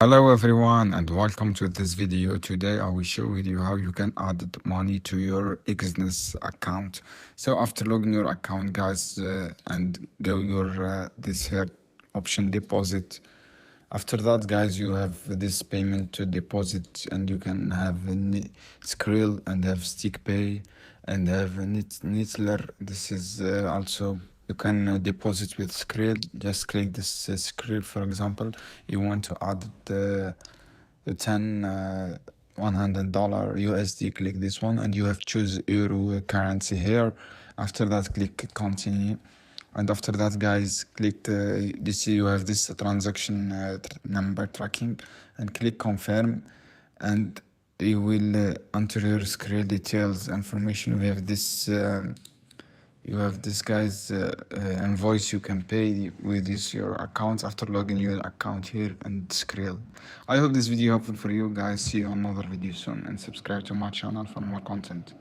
Hello everyone and welcome to this video. Today I will show you how you can add money to your Exness account. So after logging your account guys and go your this here option deposit. After that guys you have this payment to deposit and you can have Skrill and have Stick Pay and have Nitzler. This is also you can deposit with Skrill. Just click this Skrill, for example. You want to add the 10 $100 USD, click this one and you have choose euro currency here. After that click continue, and after that guys click this, you have this transaction number tracking, and click confirm, and you will enter your Skrill details information. We have this you have this guy's invoice you can pay with this your account after logging your account here and Skrill. I hope this video helpful for you guys. See you on another video soon and subscribe to my channel for more content.